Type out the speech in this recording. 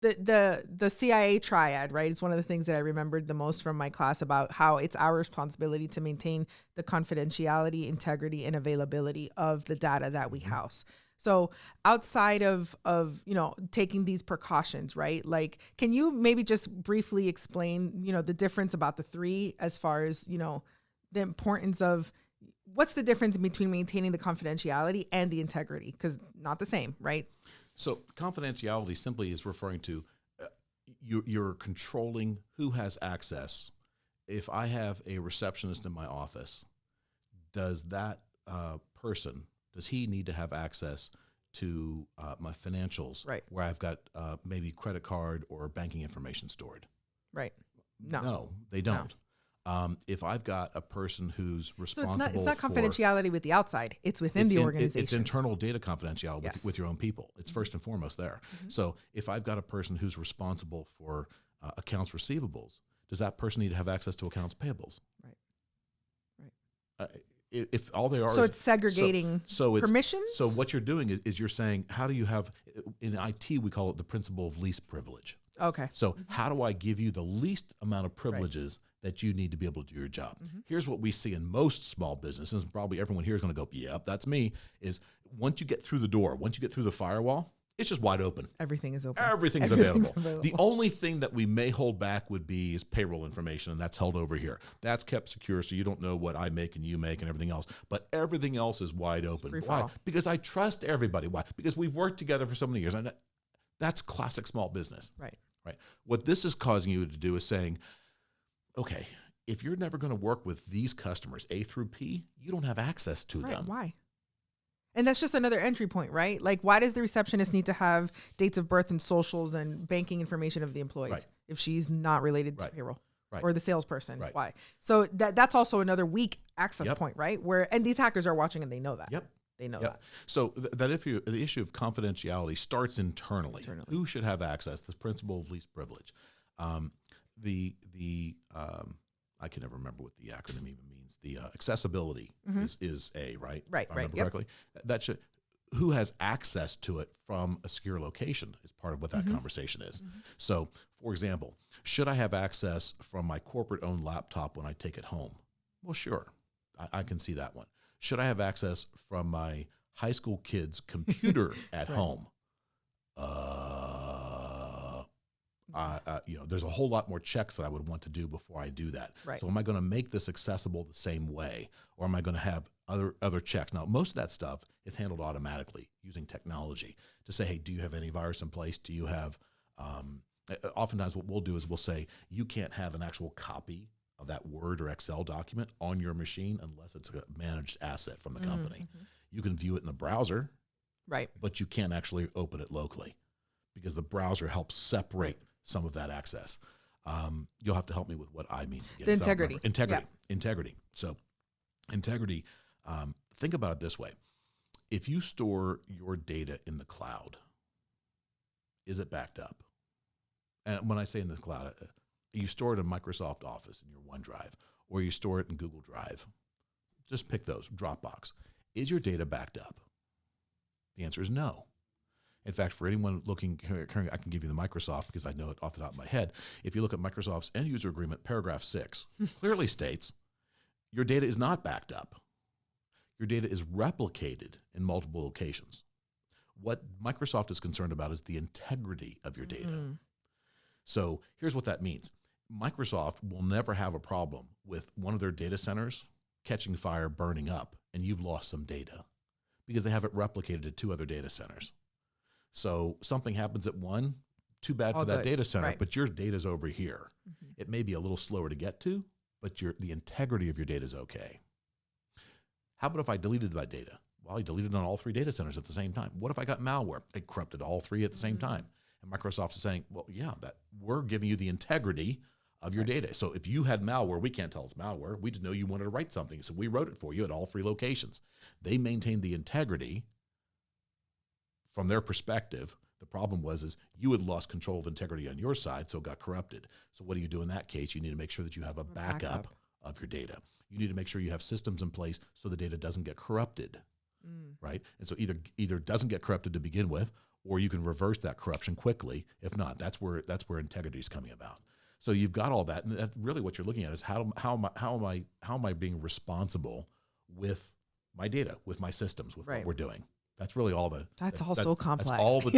the CIA triad, right? It's one of the things that I remembered the most from my class about how it's our responsibility to maintain the confidentiality, integrity, and availability of the data that we house. So outside of taking these precautions, right? Like, can you maybe just briefly explain, the difference about the three as far as, the importance of what's the difference between maintaining the confidentiality and the integrity? Because not the same, right? So confidentiality simply is referring to you're controlling who has access. If I have a receptionist in my office, does that person, does he need to have access to my financials, right, where I've got maybe credit card or banking information stored? Right. No, they don't. No. If I've got a person who's responsible, so it's not confidentiality with the outside; it's within the organization. It's internal data confidentiality with your own people. It's first and foremost there. So if I've got a person who's responsible for accounts receivables, does that person need to have access to accounts payables? Right. If all they are, so it's segregating permissions. So what you're doing is you're saying, how do you have, in IT we call it the principle of least privilege. Okay. So how do I give you the least amount of privileges that you need to be able to do your job? Here's what we see in most small businesses, probably everyone here is going to go, yep, that's me, is once you get through the door, once you get through the firewall, it's just wide open. Everything is open. Everything's available. The only thing that we may hold back would be is payroll information, and that's held over here. That's kept secure, so you don't know what I make and you make and everything else. But everything else is wide open. Why? Because I trust everybody. Why? Because we've worked together for so many years. And that's classic small business. Right. What this is causing you to do is saying, okay, if you're never going to work with these customers, A through P, you don't have access to them. Why? And that's just another entry point, right? Like, why does the receptionist need to have dates of birth and socials and banking information of the employees if she's not related to payroll or the salesperson? Right. Why? So that's also another weak access point, right? And these hackers are watching and they know that. Yep. They know that. So the issue of confidentiality starts internally. Who should have access? This principle of least privilege. I can never remember what the acronym even means. The accessibility is A, right? Right. If I remember correctly. That should, who has access to it from a secure location is part of what that conversation is. So, for example, should I have access from my corporate-owned laptop when I take it home? Well, sure. I can see that one. Should I have access from my high school kid's computer at home? There's a whole lot more checks that I would want to do before I do that. Right. So am I going to make this accessible the same way, or am I going to have other checks? Now, most of that stuff is handled automatically using technology to say, hey, do you have any virus in place? Do you have, oftentimes what we'll do is we'll say, you can't have an actual copy of that Word or Excel document on your machine unless it's a managed asset from the company. You can view it in the browser, right? But you can't actually open it locally because the browser helps separate some of that access. You'll have to help me with what I mean. The integrity. Integrity. So integrity, think about it this way. If you store your data in the cloud, is it backed up? And when I say in the cloud, you store it in Microsoft Office in your OneDrive, or you store it in Google Drive. Just pick those, Dropbox. Is your data backed up? The answer is no. In fact, for anyone looking, I can give you the Microsoft because I know it off the top of my head. If you look at Microsoft's end user agreement, paragraph 6, clearly states your data is not backed up. Your data is replicated in multiple locations. What Microsoft is concerned about is the integrity of your data. So here's what that means. Microsoft will never have a problem with one of their data centers catching fire, burning up, and you've lost some data because they have it replicated at 2 other data centers. So something happens at one, too bad for that data center, but your data's over here. It may be a little slower to get to, but the integrity of your data is okay. How about if I deleted that data? Well, I deleted on all 3 data centers at the same time. What if I got malware? It corrupted all 3 at the same time. And Microsoft is saying, well, yeah, that we're giving you the integrity of your data. So if you had malware, we can't tell it's malware. We just know you wanted to write something. So we wrote it for you at all 3 locations. They maintained the integrity from their perspective. The problem is you had lost control of integrity on your side, so it got corrupted. So what do you do in that case? You need to make sure that you have a backup of your data. You need to make sure you have systems in place so the data doesn't get corrupted, right? And so either doesn't get corrupted to begin with, or you can reverse that corruption quickly. If not, that's where integrity is coming about. So you've got all that, and that's really what you're looking at is how am I being responsible with my data, with my systems, with what we're doing. That's really all That's so complex. That's all the